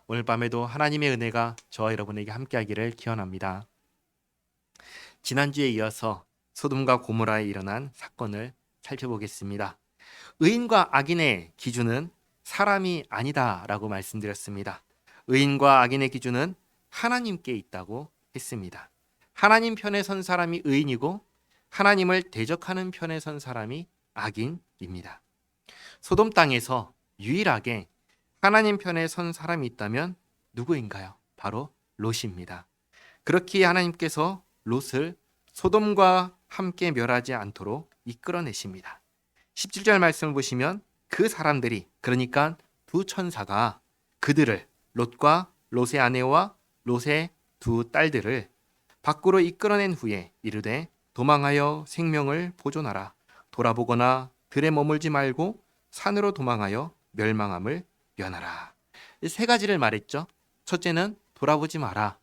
오늘 밤에도 하나님의 은혜가 저와 여러분에게 함께하기를 기원합니다. 지난주에 이어서 소돔과 고모라에 일어난 사건을 살펴보겠습니다. 의인과 악인의 기준은 사람이 아니다라고 말씀드렸습니다. 의인과 악인의 기준은 하나님께 있다고 했습니다. 하나님 편에 선 사람이 의인이고 하나님을 대적하는 편에 선 사람이 악인입니다. 소돔 땅에서 유일하게 하나님 편에 선 사람이 있다면 누구인가요? 바로 롯입니다. 그렇기에 하나님께서 롯을 소돔과 함께 멸하지 않도록 이끌어내십니다. 17절 말씀을 보시면 그 사람들이, 그러니까 두 천사가 그들을, 롯과 롯의 아내와 롯의 두 딸들을 밖으로 이끌어낸 후에 이르되 도망하여 생명을 보존하라. 돌아보거나 들에 머물지 말고 산으로 도망하여 멸망함을 면하라. 이 세 가지를 말했죠. 첫째는 돌아보지 마라.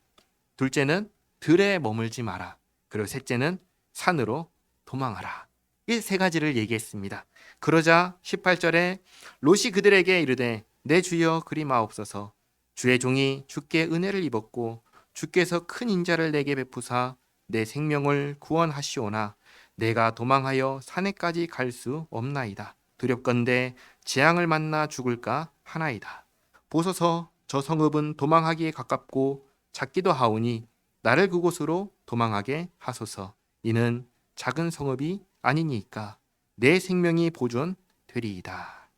둘째는 들에 머물지 마라. 그리고 셋째는 산으로 도망하라. 이 세 가지를 얘기했습니다. 그러자 18절에 롯이 그들에게 이르되 내 주여 그리 마옵소서. 주의 종이 주께 은혜를 입었고 주께서 큰 인자를 내게 베푸사 내 생명을 구원하시오나 내가 도망하여 산에까지 갈 수 없나이다. 두렵건대 재앙을 만나 죽을까 하나이다. 보소서 저 성읍은 도망하기에 가깝고 작기도 하오니 나를 그곳으로 도망하게 하소서. 이는 작은 성읍이 아니니까 내 생명이 보존되리이다.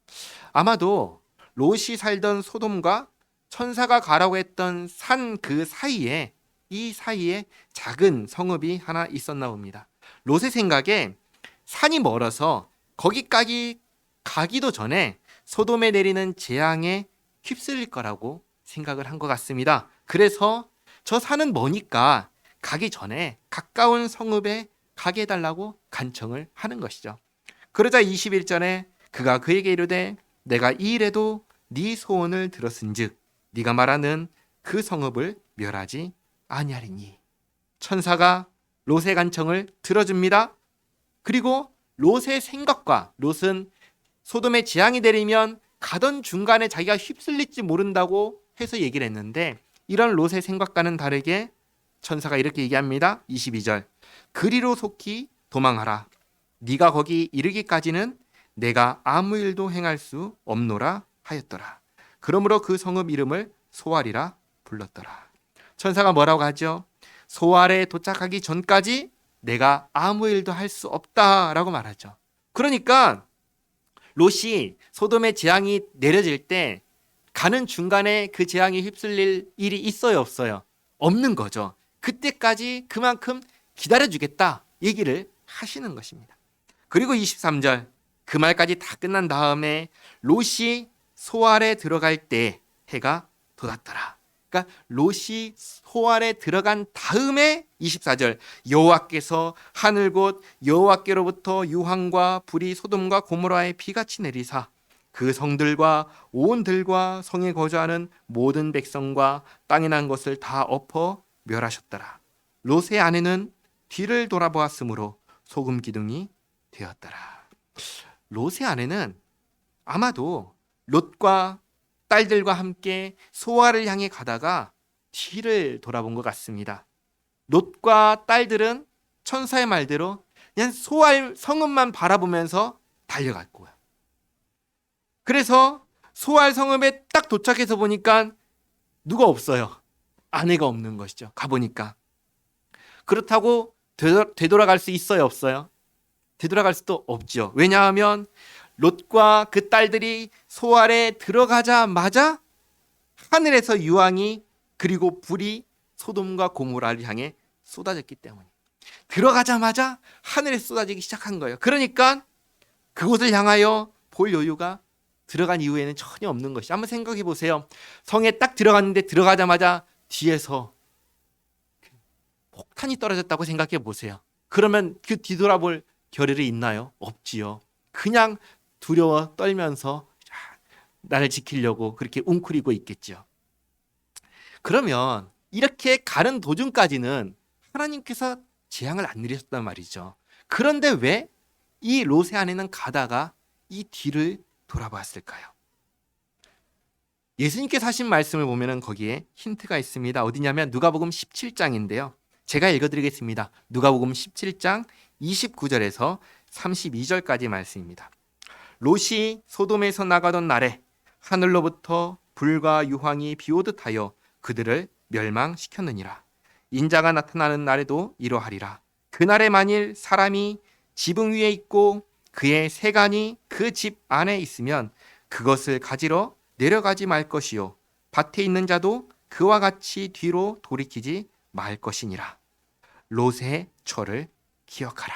아마도 롯이 살던 소돔과 천사가 가라고 했던 산 그 사이에, 이 사이에 작은 성읍이 하나 있었나 봅니다. 롯의 생각에 산이 멀어서 거기까지 가기도 전에 소돔에 내리는 재앙에 휩쓸릴 거라고 생각을 한 것 같습니다. 그래서 저 산은 머니까 가기 전에 가까운 성읍에 가게 해달라고 간청을 하는 것이죠. 그러자 21절에 그가 그에게 이르되 내가 이 일에도 네 소원을 들었은즉 네가 말하는 그 성읍을 멸하지 아니하리니. 천사가 롯의 간청을 들어줍니다. 그리고 롯의 생각과, 롯은 소돔에 재앙이 내리면 가던 중간에 자기가 휩쓸릴지 모른다고 해서 얘기를 했는데, 이런 롯의 생각과는 다르게 천사가 이렇게 얘기합니다. 22절 그리로 속히 도망하라. 네가 거기 이르기까지는 내가 아무 일도 행할 수 없노라 하였더라. 그러므로 그 성읍 이름을 소알이라 불렀더라. 천사가 뭐라고 하죠? 소알에 도착하기 전까지 내가 아무 일도 할 수 없다라고 말하죠. 그러니까 롯이 소돔의 재앙이 내려질 때 가는 중간에 그 재앙이 휩쓸릴 일이 있어요, 없어요? 없는 거죠. 그때까지 그만큼 기다려주겠다 얘기를 하시는 것입니다. 그리고 23절 그 말까지 다 끝난 다음에 롯이 소알에 들어갈 때 해가 돋았더라. 그러니까 롯이 소알에 들어간 다음에 24절 여호와께서 하늘 곧 여호와께로부터 유황과 불이 소돔과 고모라에 비같이 내리사 그 성들과 온 들과 성에 거주하는 모든 백성과 땅에 난 것을 다 엎어 멸하셨더라. 롯의 아내는 뒤를 돌아보았으므로 소금 기둥이 되었더라. 롯의 아내는 아마도 롯과 딸들과 함께 소알을 향해 가다가 뒤를 돌아본 것 같습니다. 롯과 딸들은 천사의 말대로 그냥 소알 성읍만 바라보면서 달려갈 거야. 그래서 소알 성읍에 딱 도착해서 보니까 누가 없어요. 아내가 없는 것이죠. 가보니까. 그렇다고 되돌아갈 수 있어요, 없어요? 되돌아갈 수도 없죠. 왜냐하면 롯과 그 딸들이 소알에 들어가자마자 하늘에서 유황이 그리고 불이 소돔과 고모라를 향해 쏟아졌기 때문에 들어가자마자 하늘에 쏟아지기 시작한 거예요. 그러니까 그곳을 향하여 볼 여유가 들어간 이후에는 전혀 없는 것이. 한번 생각해 보세요. 성에 딱 들어갔는데 들어가자마자 뒤에서 폭탄이 떨어졌다고 생각해 보세요. 그러면 그 뒤돌아볼 겨를이 있나요? 없지요. 그냥 두려워 떨면서 나를 지키려고 그렇게 웅크리고 있겠죠. 그러면 이렇게 가는 도중까지는 하나님께서 재앙을 안 내리셨단 말이죠. 그런데 왜 이 롯의 아내는 가다가 이 뒤를 돌아봤을까요? 예수님께서 하신 말씀을 보면은 거기에 힌트가 있습니다. 어디냐면 누가복음 17장인데요. 제가 읽어드리겠습니다. 누가복음 17장 29절에서 32절까지 말씀입니다. 롯이 소돔에서 나가던 날에 하늘로부터 불과 유황이 비오듯 하여 그들을 멸망시켰느니라. 인자가 나타나는 날에도 이러하리라. 그날에 만일 사람이 지붕 위에 있고 그의 세간이 그 집 안에 있으면 그것을 가지러 내려가지 말 것이요 밭에 있는 자도 그와 같이 뒤로 돌이키지 말 것이니라. 롯의 처를 기억하라.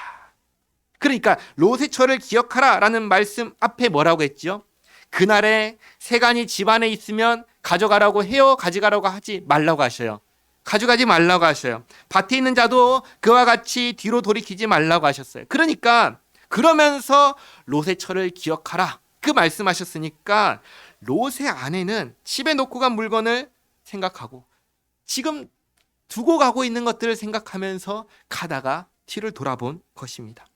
그러니까 롯의 처를 기억하라라는 말씀 앞에 뭐라고 했죠? 그날에 세간이 집 안에 있으면 가져가라고 해요, 가져가라고 하지 말라고 하셔요. 가져가지 말라고 하셔요. 밭에 있는 자도 그와 같이 뒤로 돌이키지 말라고 하셨어요. 그러니까 그러면서 롯의 처를 기억하라 그 말씀하셨으니까 롯의 아내는 집에 놓고 간 물건을 생각하고 지금 두고 가고 있는 것들을 생각하면서 가다가 뒤를 돌아본 것입니다.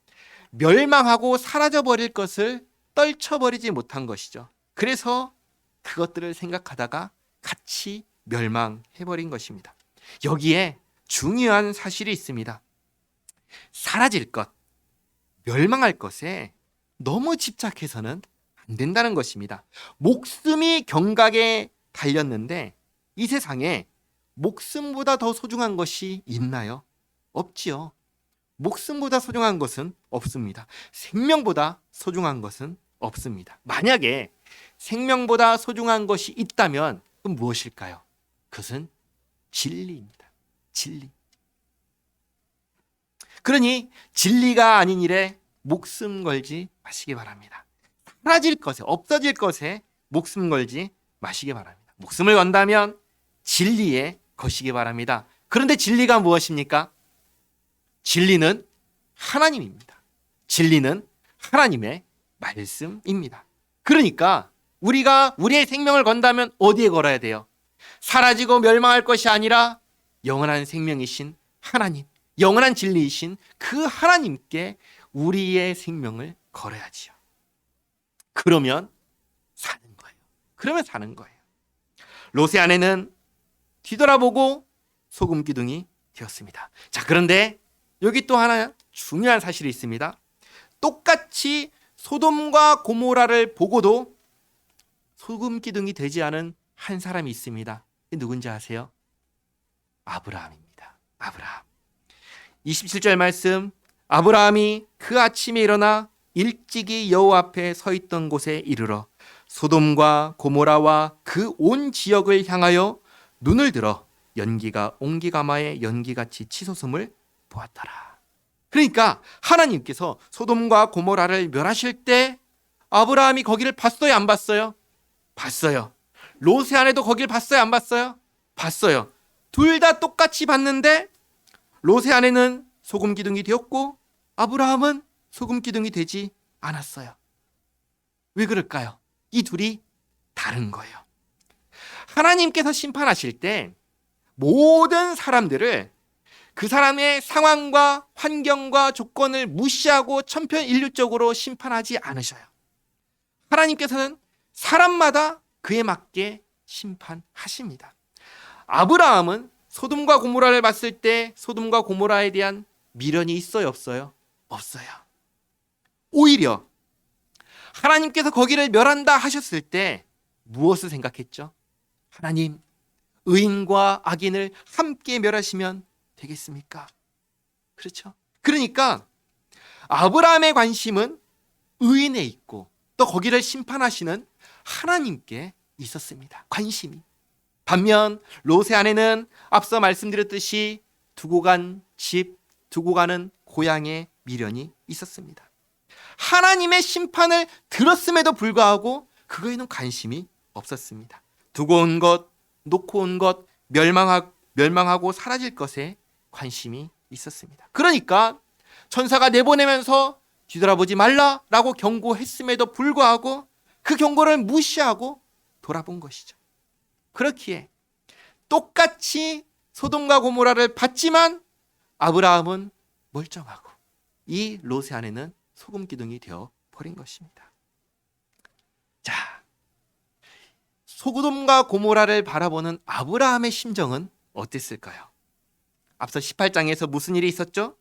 멸망하고 사라져버릴 것을 떨쳐버리지 못한 것이죠. 그래서 그것들을 생각하다가 같이 멸망해버린 것입니다. 여기에 중요한 사실이 있습니다. 사라질 것, 멸망할 것에 너무 집착해서는 안 된다는 것입니다. 목숨이 경각에 달렸는데 이 세상에 목숨보다 더 소중한 것이 있나요? 없지요. 목숨보다 소중한 것은 없습니다. 생명보다 소중한 것은 없습니다. 만약에 생명보다 소중한 것이 있다면 그건 무엇일까요? 그것은 진리입니다. 진리. 그러니 진리가 아닌 일에 목숨 걸지 마시기 바랍니다. 사라질 것에, 없어질 것에 목숨 걸지 마시기 바랍니다. 목숨을 건다면 진리에 거시기 바랍니다. 그런데 진리가 무엇입니까? 진리는 하나님입니다. 진리는 하나님의 말씀입니다. 그러니까 우리가 우리의 생명을 건다면 어디에 걸어야 돼요? 사라지고 멸망할 것이 아니라 영원한 생명이신 하나님, 영원한 진리이신 그 하나님께 우리의 생명을 걸어야지요. 그러면 사는 거예요. 그러면 사는 거예요. 롯의 아내는 뒤돌아보고 소금 기둥이 되었습니다. 자, 그런데 여기 또 하나 중요한 사실이 있습니다. 똑같이 소돔과 고모라를 보고도 소금 기둥이 되지 않은 한 사람이 있습니다. 누군지 아세요? 아브라함입니다. 아브라함. 27절 말씀, 아브라함이 그 아침에 일어나 일찍이 여호와 앞에 서 있던 곳에 이르러 소돔과 고모라와 그 온 지역을 향하여 눈을 들어 연기가 옹기가마의 연기같이 치솟음을 보았더라. 그러니까 하나님께서 소돔과 고모라를 멸하실 때 아브라함이 거기를 봤어요, 안 봤어요? 봤어요. 롯의 아내도 거기를 봤어요, 안 봤어요? 봤어요. 둘 다 똑같이 봤는데 롯의 아내는 소금 기둥이 되었고 아브라함은 소금 기둥이 되지 않았어요. 왜 그럴까요? 이 둘이 다른 거예요. 하나님께서 심판하실 때 모든 사람들을 그 사람의 상황과 환경과 조건을 무시하고 천편일률적으로 심판하지 않으셔요. 하나님께서는 사람마다 그에 맞게 심판하십니다. 아브라함은 소돔과 고모라를 봤을 때 소돔과 고모라에 대한 미련이 있어요, 없어요? 없어요. 오히려 하나님께서 거기를 멸한다 하셨을 때 무엇을 생각했죠? 하나님, 의인과 악인을 함께 멸하시면 되겠습니까? 그렇죠? 그러니까 아브라함의 관심은 의인에 있고 또 거기를 심판하시는 하나님께 있었습니다. 관심이. 반면 롯의 아내는 앞서 말씀드렸듯이 두고 간 집, 두고 가는 고향에 미련이 있었습니다. 하나님의 심판을 들었음에도 불구하고 그거에는 관심이 없었습니다. 두고 온 것, 놓고 온 것, 멸망하고 사라질 것에 관심이 있었습니다. 그러니까 천사가 내보내면서 뒤돌아보지 말라라고 경고했음에도 불구하고 그 경고를 무시하고 돌아본 것이죠. 그렇기에 똑같이 소돔과 고모라를 봤지만 아브라함은 멀쩡하고 이 롯의 아내는 소금 기둥이 되어 버린 것입니다. 자, 소돔과 고모라를 바라보는 아브라함의 심정은 어땠을까요? 앞서 18장에서 무슨 일이 있었죠?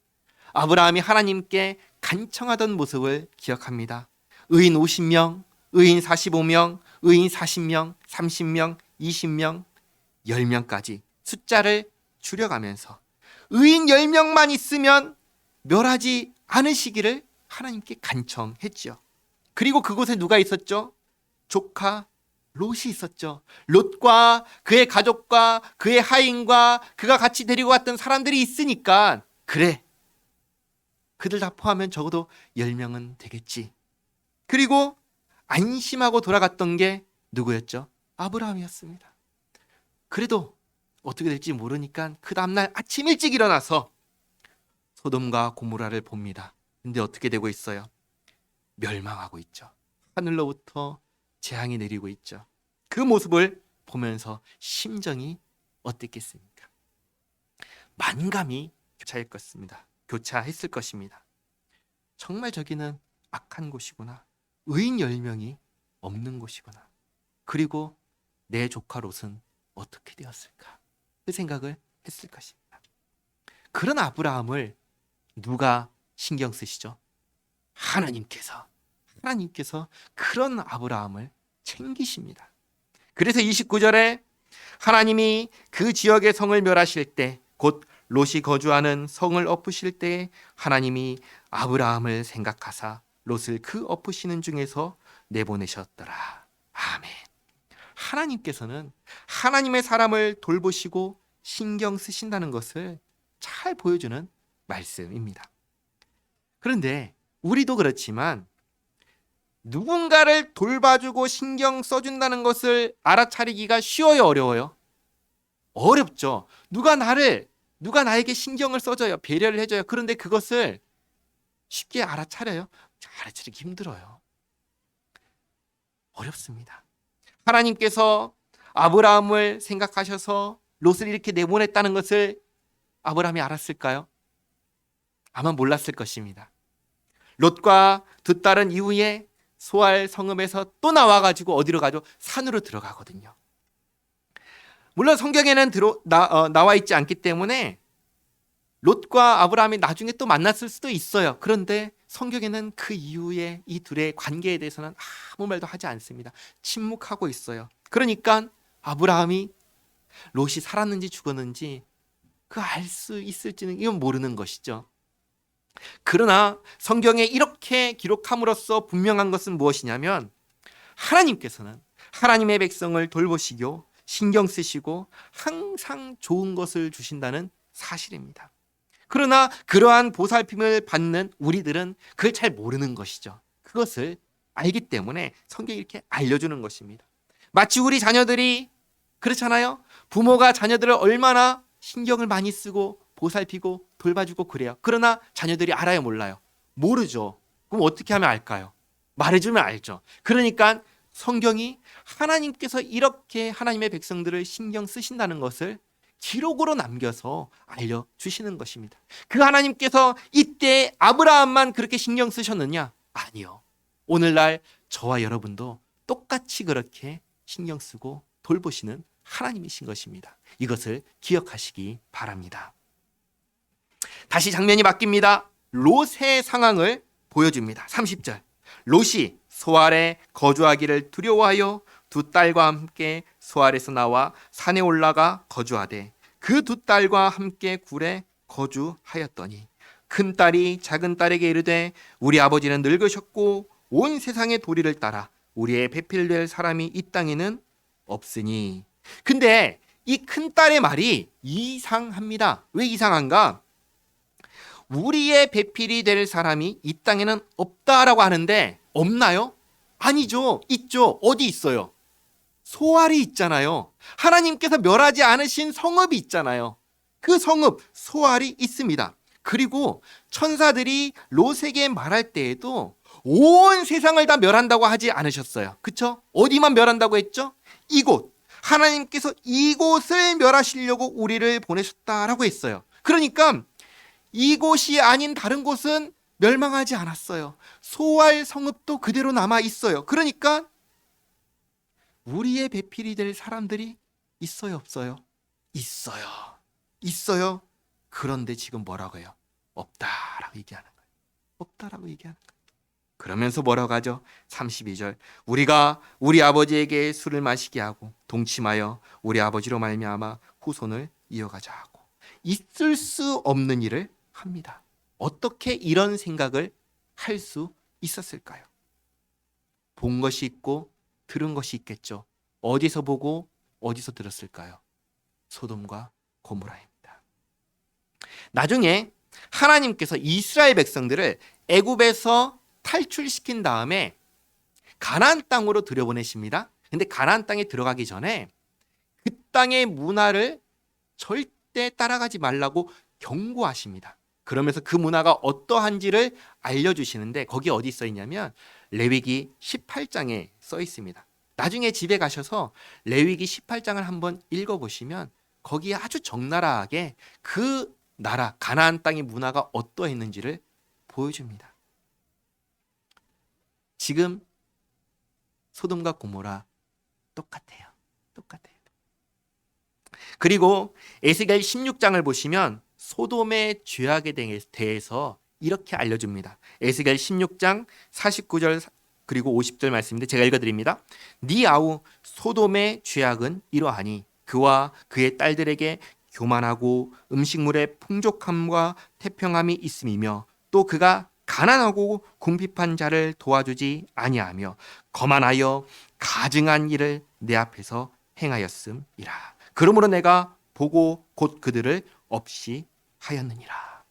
아브라함이 하나님께 간청하던 모습을 기억합니다. 의인 50명, 의인 45명, 의인 40명, 30명, 20명, 10명까지 숫자를 줄여가면서 의인 10명만 있으면 멸하지 않으시기를 하나님께 간청했죠. 그리고 그곳에 누가 있었죠? 조카 롯이 있었죠. 롯과 그의 가족과 그의 하인과 그가 같이 데리고 갔던 사람들이 있으니까 그래, 그들 다 포함하면 적어도 10명은 되겠지. 그리고 안심하고 돌아갔던 게 누구였죠? 아브라함이었습니다. 그래도 어떻게 될지 모르니까 그 다음날 아침 일찍 일어나서 소돔과 고모라를 봅니다. 근데 어떻게 되고 있어요? 멸망하고 있죠. 하늘로부터 재앙이 내리고 있죠. 그 모습을 보면서 심정이 어땠겠습니까? 만감이 교차했을 것입니다. 정말 저기는 악한 곳이구나. 의인 10명이 없는 곳이구나. 그리고 내 조카 롯은 어떻게 되었을까? 그 생각을 했을 것입니다. 그런 아브라함을 누가 신경 쓰시죠? 하나님께서 그런 아브라함을 챙기십니다. 그래서 29절에 하나님이 그 지역의 성을 멸하실 때, 곧 롯이 거주하는 성을 엎으실 때 하나님이 아브라함을 생각하사 롯을 그 엎으시는 중에서 내보내셨더라. 아멘. 하나님께서는 하나님의 사람을 돌보시고 신경 쓰신다는 것을 잘 보여주는 말씀입니다. 그런데 우리도 그렇지만 누군가를 돌봐주고 신경 써준다는 것을 알아차리기가 쉬워요, 어려워요? 어렵죠. 누가 나에게 신경을 써줘요, 배려를 해줘요. 그런데 그것을 쉽게 알아차려요? 알아차리기 힘들어요. 어렵습니다. 하나님께서 아브라함을 생각하셔서 롯을 이렇게 내보냈다는 것을 아브라함이 알았을까요? 아마 몰랐을 것입니다. 롯과 두 딸은 이후에 소알 성읍에서 또 나와가지고 어디로 가죠? 산으로 들어가거든요. 물론 성경에는 나와 있지 않기 때문에 롯과 아브라함이 나중에 또 만났을 수도 있어요. 그런데 성경에는 그 이후에 이 둘의 관계에 대해서는 아무 말도 하지 않습니다. 침묵하고 있어요. 그러니까 아브라함이 롯이 살았는지 죽었는지 그 알 수 있을지는 이건 모르는 것이죠. 그러나 성경에 이렇게 기록함으로써 분명한 것은 무엇이냐면 하나님께서는 하나님의 백성을 돌보시고 신경 쓰시고 항상 좋은 것을 주신다는 사실입니다. 그러나 그러한 보살핌을 받는 우리들은 그걸 잘 모르는 것이죠. 그것을 알기 때문에 성경이 이렇게 알려주는 것입니다. 마치 우리 자녀들이 그렇잖아요. 부모가 자녀들을 얼마나 신경을 많이 쓰고 보살피고 돌봐주고 그래요. 그러나 자녀들이 알아요, 몰라요? 모르죠. 그럼 어떻게 하면 알까요? 말해주면 알죠. 그러니까 성경이 하나님께서 이렇게 하나님의 백성들을 신경 쓰신다는 것을 기록으로 남겨서 알려주시는 것입니다. 그 하나님께서 이때 아브라함만 그렇게 신경 쓰셨느냐? 아니요. 오늘날 저와 여러분도 똑같이 그렇게 신경 쓰고 돌보시는 하나님이신 것입니다. 이것을 기억하시기 바랍니다. 다시 장면이 바뀝니다. 롯의 상황을 보여줍니다. 30절. 롯이 소알에 거주하기를 두려워하여 두 딸과 함께 소알에서 나와 산에 올라가 거주하되 그 두 딸과 함께 굴에 거주하였더니 큰 딸이 작은 딸에게 이르되 우리 아버지는 늙으셨고 온 세상의 도리를 따라 우리의 배필될 사람이 이 땅에는 없으니. 근데 이 큰 딸의 말이 이상합니다. 왜 이상한가? 우리의 배필이 될 사람이 이 땅에는 없다라고 하는데 없나요? 아니죠. 있죠. 어디 있어요? 소알이 있잖아요. 하나님께서 멸하지 않으신 성읍이 있잖아요. 그 성읍 소알이 있습니다. 그리고 천사들이 롯에게 말할 때에도 온 세상을 다 멸한다고 하지 않으셨어요. 그렇죠? 어디만 멸한다고 했죠? 이곳. 하나님께서 이곳을 멸하시려고 우리를 보내셨다라고 했어요. 그러니까 이곳이 아닌 다른 곳은 멸망하지 않았어요. 소알 성읍도 그대로 남아 있어요. 그러니까 우리의 배필이 될 사람들이 있어요, 없어요? 있어요. 있어요. 그런데 지금 뭐라고 해요? 없다라고 얘기하는 거예요. 없다라고 얘기하는 거예요. 그러면서 뭐라고 하죠? 32절. 우리가 우리 아버지에게 술을 마시게 하고 동침하여 우리 아버지로 말미암아 후손을 이어가자 하고, 있을 수 없는 일을 합니다. 어떻게 이런 생각을 할 수 있었을까요? 본 것이 있고 들은 것이 있겠죠. 어디서 보고 어디서 들었을까요? 소돔과 고모라입니다. 나중에 하나님께서 이스라엘 백성들을 애굽에서 탈출시킨 다음에 가나안 땅으로 들여보내십니다. 근데 가나안 땅에 들어가기 전에 그 땅의 문화를 절대 따라가지 말라고 경고하십니다. 그러면서 그 문화가 어떠한지를 알려주시는데, 거기 어디 써 있냐면 레위기 18장에 써 있습니다. 나중에 집에 가셔서 레위기 18장을 한번 읽어보시면 거기에 아주 적나라하게 그 나라 가나안 땅의 문화가 어떠했는지를 보여줍니다. 지금 소돔과 고모라 똑같아요. 똑같아요. 그리고 에스겔 16장을 보시면 소돔의 죄악에 대해서 이렇게 알려줍니다. 에스겔 16장 49절 그리고 50절 말씀인데 제가 읽어드립니다. 네 아우 소돔의 죄악은 이러하니 그와 그의 딸들에게 교만하고 음식물의 풍족함과 태평함이 있음이며, 또 그가 가난하고 궁핍한 자를 도와주지 아니하며 거만하여 가증한 일을 내 앞에서 행하였음이라. 그러므로 내가 보고 곧 그들을 없이 하였느니라.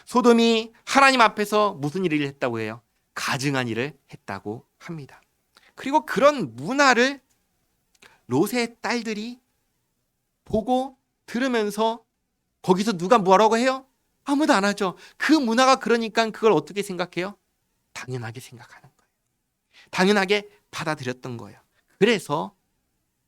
소돔이 하나님 앞에서 무슨 일을 했다고 해요? 가증한 일을 했다고 합니다. 그리고 그런 문화를 롯의 딸들이 보고 들으면서 거기서 누가 뭐라고 해요? 아무도 안 하죠. 그 문화가 그러니까 그걸 어떻게 생각해요? 당연하게 생각하는 거예요. 당연하게 받아들였던 거예요. 그래서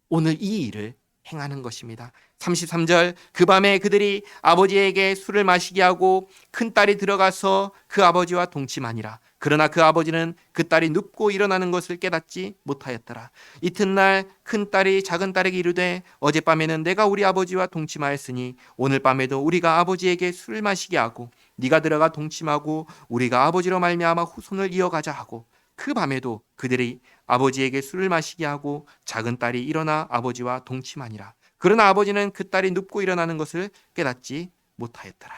오늘 이 일을 행하는 것입니다. 33절. 그 밤에 그들이 아버지에게 술을 마시게 하고 큰딸이 들어가서 그 아버지와 동침하니라. 그러나 그 아버지는 그 딸이 눕고 일어나는 것을 깨닫지 못하였더라. 이튿날 큰딸이 작은딸에게 이르되 어젯밤에는 내가 우리 아버지와 동침하였으니 오늘 밤에도 우리가 아버지에게 술을 마시게 하고 네가 들어가 동침하고 우리가 아버지로 말미암아 후손을 이어가자 하고, 그 밤에도 그들이 아버지에게 술을 마시게 하고 작은딸이 일어나 아버지와 동침하니라. 그러나 아버지는 그 딸이 눕고 일어나는 것을 깨닫지 못하였더라.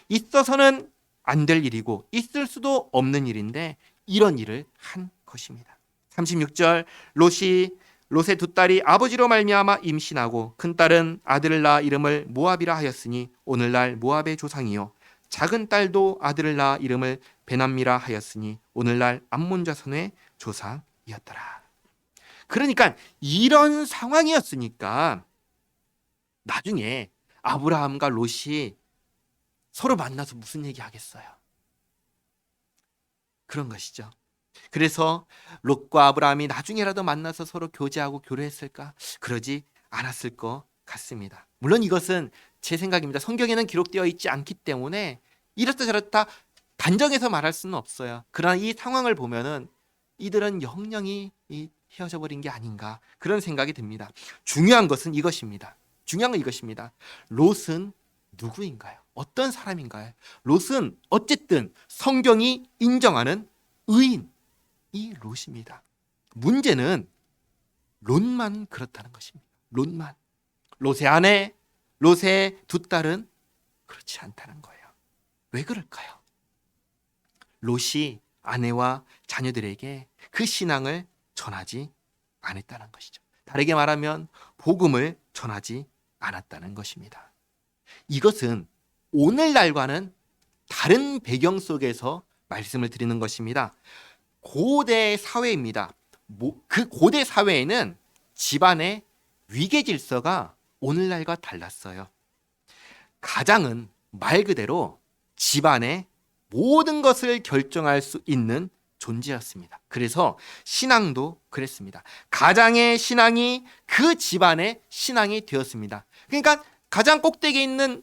있어서는 안 될 일이고 있을 수도 없는 일인데 이런 일을 한 것입니다. 36절. 롯의 두 딸이 아버지로 말미암아 임신하고 큰딸은 아들을 낳아 이름을 모압이라 하였으니 오늘날 모압의 조상이요, 작은 딸도 아들을 낳아 이름을 베남미라 하였으니 오늘날 암몬 자손의 조상이었더라. 그러니까 이런 상황이었으니까 나중에 아브라함과 롯이 서로 만나서 무슨 얘기 하겠어요? 그런 것이죠. 그래서 롯과 아브라함이 나중에라도 만나서 서로 교제하고 교류했을까? 그러지 않았을 것 같습니다. 물론 이것은 제 생각입니다. 성경에는 기록되어 있지 않기 때문에 이렇다 저렇다 단정해서 말할 수는 없어요. 그러나 이 상황을 보면은 이들은 영영이 헤어져 버린 게 아닌가, 그런 생각이 듭니다. 중요한 것은 이것입니다. 중요한 건 이것입니다. 롯은 누구인가요? 어떤 사람인가요? 롯은 어쨌든 성경이 인정하는 의인이 롯입니다. 문제는 롯만 그렇다는 것입니다. 롯만. 롯의 아내, 롯의 두 딸은 그렇지 않다는 거예요. 왜 그럴까요? 롯이 아내와 자녀들에게 그 신앙을 전하지 않았다는 것이죠. 다르게 말하면 복음을 전하지 않았다는 것입니다. 이것은 오늘날과는 다른 배경 속에서 말씀을 드리는 것입니다. 고대 사회입니다. 그 고대 사회에는 집안의 위계 질서가 오늘날과 달랐어요. 가장은 말 그대로 집안의 모든 것을 결정할 수 있는 존재였습니다. 그래서 신앙도 그랬습니다. 가장의 신앙이 그 집안의 신앙이 되었습니다. 그러니까 가장 꼭대기에 있는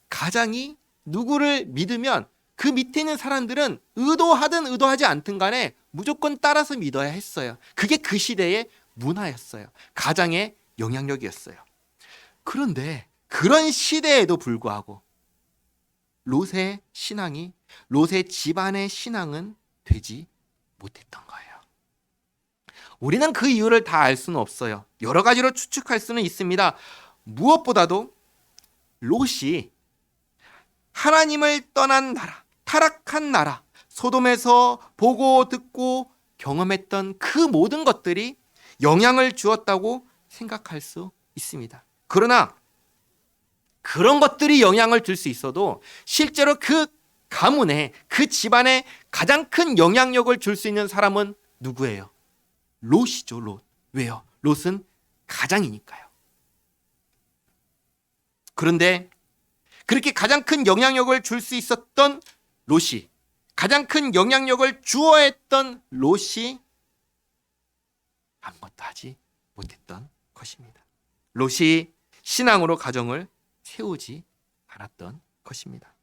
가장이 누구를 믿으면 그 밑에 있는 사람들은 의도하든 의도하지 않든 간에 무조건 따라서 믿어야 했어요. 그게 그 시대의 문화였어요. 가장의 영향력이었어요. 그런데 그런 시대에도 불구하고 롯의 신앙이, 롯의 집안의 신앙은 되지 못했던 거예요. 우리는 그 이유를 다 알 수는 없어요. 여러 가지로 추측할 수는 있습니다. 무엇보다도 롯이 하나님을 떠난 나라, 타락한 나라, 소돔에서 보고 듣고 경험했던 그 모든 것들이 영향을 주었다고 생각할 수 있습니다. 그러나 그런 것들이 영향을 줄 수 있어도 실제로 그 가문에, 그 집안에 가장 큰 영향력을 줄 수 있는 사람은 누구예요? 롯이죠, 롯. 왜요? 롯은 가장이니까요. 그런데 그렇게 가장 큰 영향력을 줄 수 있었던 롯이, 가장 큰 영향력을 주어야 했던 롯이 아무것도 하지 못했던 것입니다. 롯이 신앙으로 가정을 세우지 않았던 것입니다.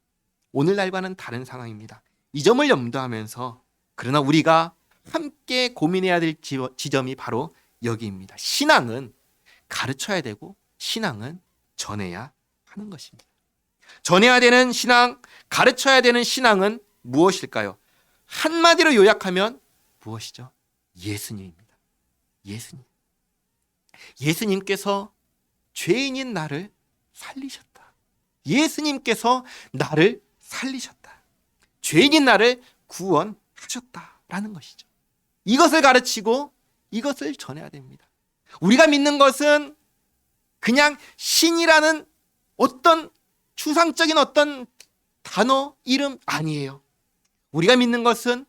오늘날과는 다른 상황입니다. 이 점을 염두하면서 그러나 우리가 함께 고민해야 될 지점이 바로 여기입니다. 신앙은 가르쳐야 되고 신앙은 전해야 하는 것입니다. 전해야 되는 신앙, 가르쳐야 되는 신앙은 무엇일까요? 한마디로 요약하면 무엇이죠? 예수님입니다. 예수님. 예수님께서 죄인인 나를 살리셨다. 예수님께서 나를 살리셨다. 죄인인 나를 구원하셨다라는 것이죠. 이것을 가르치고 이것을 전해야 됩니다. 우리가 믿는 것은 그냥 신이라는 어떤 추상적인 어떤 단어, 이름 아니에요. 우리가 믿는 것은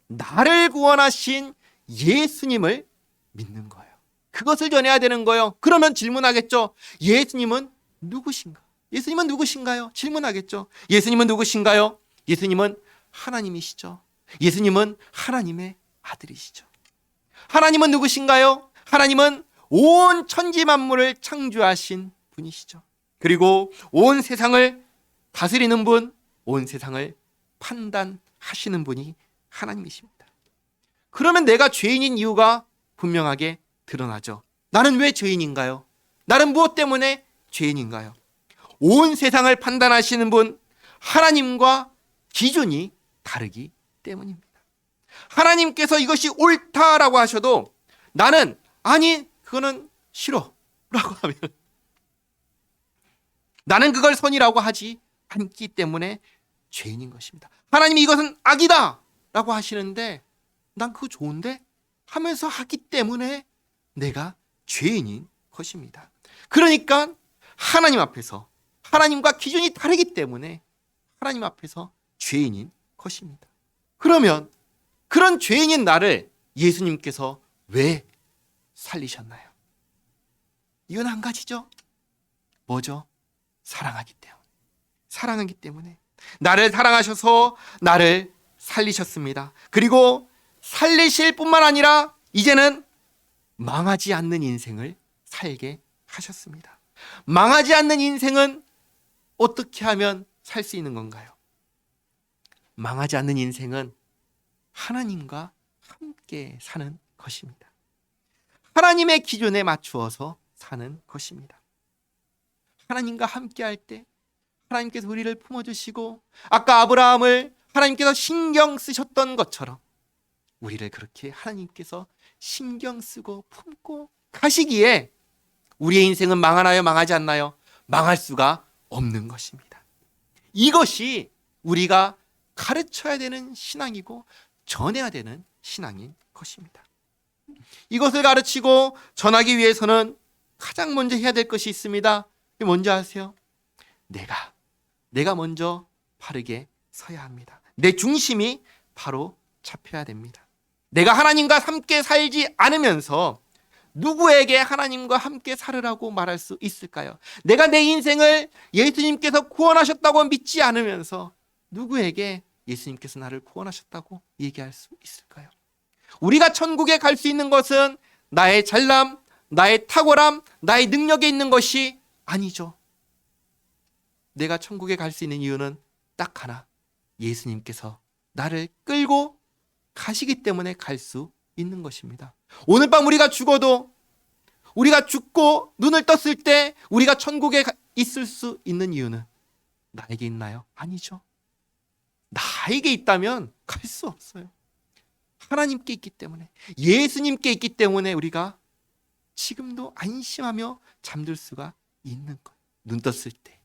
나를 구원하신 예수님을 믿는 거예요. 그것을 전해야 되는 거예요. 그러면 질문하겠죠. 예수님은 누구신가? 예수님은 누구신가요? 질문하겠죠. 예수님은 누구신가요? 예수님은 하나님이시죠. 예수님은 하나님의 아들이시죠. 하나님은 누구신가요? 하나님은 온 천지 만물을 창조하신 분이시죠. 그리고 온 세상을 다스리는 분, 온 세상을 판단하시는 분이 하나님이십니다. 그러면 내가 죄인인 이유가 분명하게 드러나죠. 나는 왜 죄인인가요? 나는 무엇 때문에 죄인인가요? 온 세상을 판단하시는 분, 하나님과 기준이 다르기 때문입니다. 하나님께서 이것이 옳다라고 하셔도 나는 아니 그거는 싫어 라고 하면 나는 그걸 선이라고 하지 않기 때문에 죄인인 것입니다. 하나님이 이것은 악이다 라고 하시는데 난 그거 좋은데 하면서 하기 때문에 내가 죄인인 것입니다. 그러니까 하나님 앞에서 하나님과 기준이 다르기 때문에 하나님 앞에서 죄인인 것입니다. 그러면 그런 죄인인 나를 예수님께서 왜 살리셨나요? 이건 한 가지죠. 뭐죠? 사랑하기 때문에. 사랑하기 때문에. 나를 사랑하셔서 나를 살리셨습니다. 그리고 살리실 뿐만 아니라 이제는 망하지 않는 인생을 살게 하셨습니다. 망하지 않는 인생은 어떻게 하면 살 수 있는 건가요? 망하지 않는 인생은 하나님과 함께 사는 것입니다. 하나님의 기준에 맞추어서 사는 것입니다. 하나님과 함께 할 때 하나님께서 우리를 품어주시고 아까 아브라함을 하나님께서 신경 쓰셨던 것처럼 우리를 그렇게 하나님께서 신경 쓰고 품고 가시기에 우리의 인생은 망하나요? 망하지 않나요? 망할 수가 없는 것입니다. 이것이 우리가 가르쳐야 되는 신앙이고 전해야 되는 신앙인 것입니다. 이것을 가르치고 전하기 위해서는 가장 먼저 해야 될 것이 있습니다. 뭔지 아세요? 내가 먼저 바르게 서야 합니다. 내 중심이 바로 잡혀야 됩니다. 내가 하나님과 함께 살지 않으면서 누구에게 하나님과 함께 살으라고 말할 수 있을까요? 내가 내 인생을 예수님께서 구원하셨다고 믿지 않으면서 누구에게 예수님께서 나를 구원하셨다고 얘기할 수 있을까요? 우리가 천국에 갈 수 있는 것은 나의 잘남, 나의 탁월함, 나의 능력에 있는 것이 아니죠. 내가 천국에 갈 수 있는 이유는 딱 하나. 예수님께서 나를 끌고 가시기 때문에 갈 수 있는 것입니다. 오늘 밤 우리가 죽어도 우리가 죽고 눈을 떴을 때 우리가 천국에 있을 수 있는 이유는 나에게 있나요? 아니죠. 나에게 있다면 갈 수 없어요. 하나님께 있기 때문에, 예수님께 있기 때문에 우리가 지금도 안심하며 잠들 수가 있는 거예요. 눈 떴을 때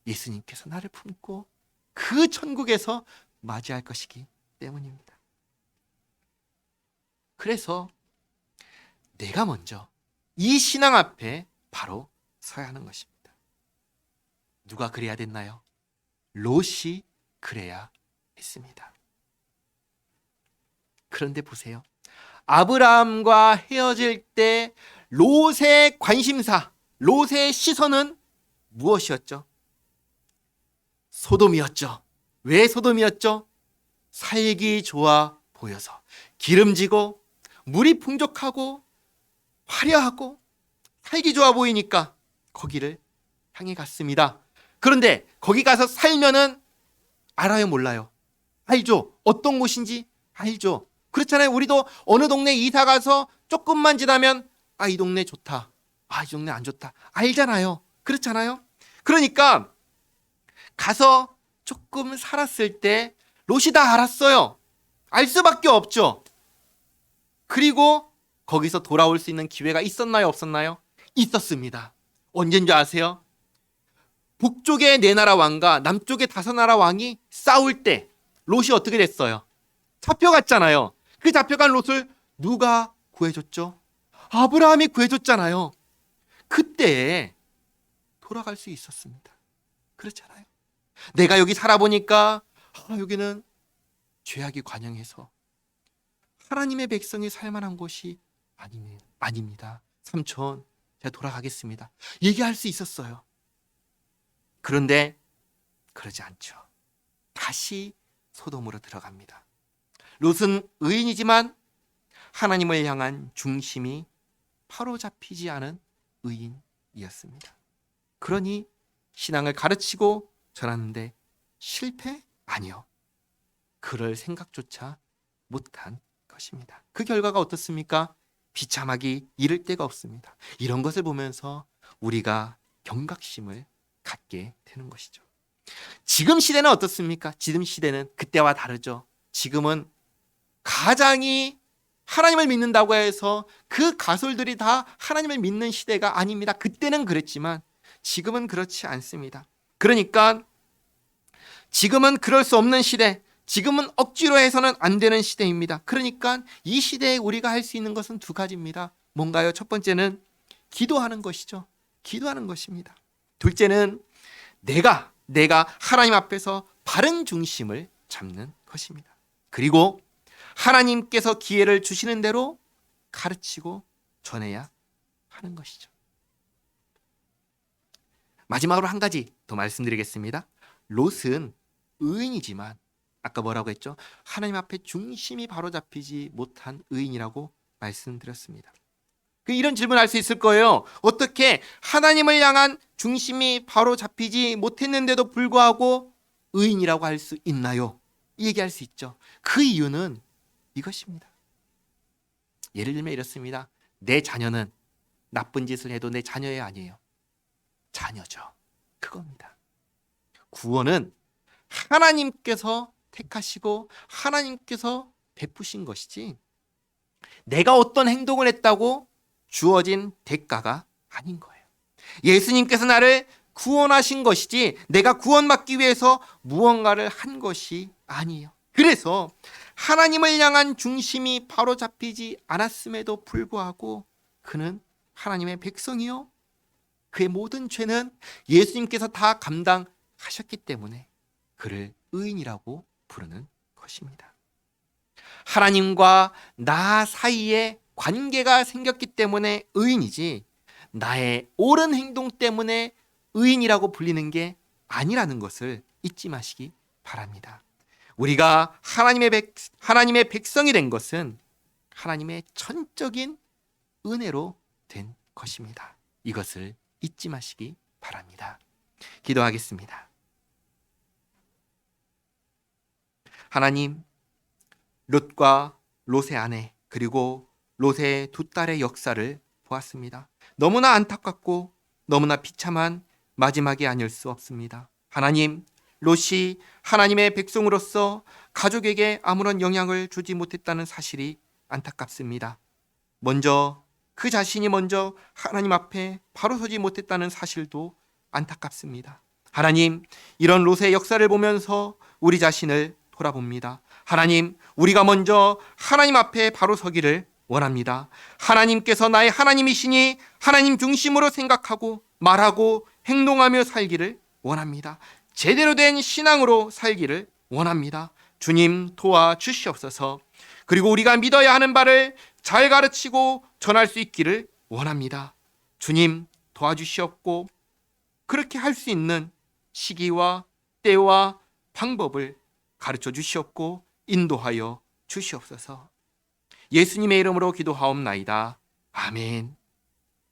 예수님께서 나를 품고 그 천국에서 맞이할 것이기 때문입니다. 그래서 내가 먼저 이 신앙 앞에 바로 서야 하는 것입니다. 누가 그래야 됐나요? 롯이 그래야 했습니다. 그런데 보세요. 아브라함과 헤어질 때 롯의 관심사, 롯의 시선은 무엇이었죠? 소돔이었죠. 왜 소돔이었죠? 살기 좋아 보여서, 기름지고 물이 풍족하고 화려하고 살기 좋아 보이니까 거기를 향해 갔습니다. 그런데 거기 가서 살면은 알아요, 몰라요? 알죠. 어떤 곳인지 알죠. 그렇잖아요. 우리도 어느 동네 이사 가서 조금만 지나면 이 동네 좋다, 이 동네 안 좋다 알잖아요. 그렇잖아요. 그러니까 가서 조금 살았을 때 롯이 다 알았어요. 알 수밖에 없죠. 그리고 거기서 돌아올 수 있는 기회가 있었나요, 없었나요? 있었습니다. 언제인 줄 아세요? 북쪽의 4나라 왕과 남쪽의 5나라 왕이 싸울 때 롯이 어떻게 됐어요? 잡혀갔잖아요. 그 잡혀간 롯을 누가 구해줬죠? 아브라함이 구해줬잖아요. 그때에 돌아갈 수 있었습니다. 그렇잖아요. 내가 여기 살아보니까 여기는 죄악이 관영해서 하나님의 백성이 살만한 곳이 아닙니다. 삼촌, 제가 돌아가겠습니다. 얘기할 수 있었어요. 그런데 그러지 않죠. 다시 소돔으로 들어갑니다. 롯은 의인이지만 하나님을 향한 중심이 바로잡히지 않은 의인이었습니다. 그러니 신앙을 가르치고 전하는데 실패? 아니요. 그럴 생각조차 못한 것입니다. 그 결과가 어떻습니까? 비참하기 이를 데가 없습니다. 이런 것을 보면서 우리가 경각심을 갖게 되는 것이죠. 지금 시대는 어떻습니까? 지금 시대는 그때와 다르죠. 지금은 가장이 하나님을 믿는다고 해서 그 가솔들이 다 하나님을 믿는 시대가 아닙니다. 그때는 그랬지만 지금은 그렇지 않습니다. 그러니까 지금은 그럴 수 없는 시대, 지금은 억지로 해서는 안 되는 시대입니다. 그러니까 이 시대에 우리가 할 수 있는 것은 2가지입니다. 뭔가요? 첫 번째는 기도하는 것이죠. 기도하는 것입니다. 둘째는 내가 하나님 앞에서 바른 중심을 잡는 것입니다. 그리고 하나님께서 기회를 주시는 대로 가르치고 전해야 하는 것이죠. 마지막으로 한 가지 더 말씀드리겠습니다. 롯은 의인이지만 아까 뭐라고 했죠? 하나님 앞에 중심이 바로잡히지 못한 의인이라고 말씀드렸습니다. 이런 질문을 할 수 있을 거예요. 어떻게 하나님을 향한 중심이 바로잡히지 못했는데도 불구하고 의인이라고 할 수 있나요? 얘기할 수 있죠. 그 이유는 이것입니다. 예를 들면 이렇습니다. 내 자녀는 나쁜 짓을 해도 내 자녀의 아니에요. 자녀죠. 그겁니다. 구원은 하나님께서 택하시고 하나님께서 베푸신 것이지 내가 어떤 행동을 했다고 주어진 대가가 아닌 거예요. 예수님께서 나를 구원하신 것이지 내가 구원받기 위해서 무언가를 한 것이 아니에요. 그래서 하나님을 향한 중심이 바로잡히지 않았음에도 불구하고 그는 하나님의 백성이요, 그의 모든 죄는 예수님께서 다 감당하셨기 때문에 그를 의인이라고 부르는 것입니다. 하나님과 나 사이에 관계가 생겼기 때문에 의인이지 나의 옳은 행동 때문에 의인이라고 불리는 게 아니라는 것을 잊지 마시기 바랍니다. 우리가 하나님의 백성이 된 것은 하나님의 전적인 은혜로 된 것입니다. 이것을 잊지 마시기 바랍니다. 기도하겠습니다. 하나님, 롯과 롯의 아내 그리고 롯의 두 딸의 역사를 보았습니다. 너무나 안타깝고 너무나 비참한 마지막이 아닐 수 없습니다. 하나님, 롯이 하나님의 백성으로서 가족에게 아무런 영향을 주지 못했다는 사실이 안타깝습니다. 먼저 그 자신이 먼저 하나님 앞에 바로 서지 못했다는 사실도 안타깝습니다. 하나님, 이런 롯의 역사를 보면서 우리 자신을 돌아봅니다. 하나님, 우리가 먼저 하나님 앞에 바로 서기를 원합니다. 하나님께서 나의 하나님이시니 하나님 중심으로 생각하고 말하고 행동하며 살기를 원합니다. 제대로 된 신앙으로 살기를 원합니다. 주님 도와주시옵소서. 그리고 우리가 믿어야 하는 바를 잘 가르치고 전할 수 있기를 원합니다. 주님 도와주시옵고 그렇게 할 수 있는 시기와 때와 방법을 가르쳐 주시옵고 인도하여 주시옵소서. 예수님의 이름으로 기도하옵나이다. 아멘.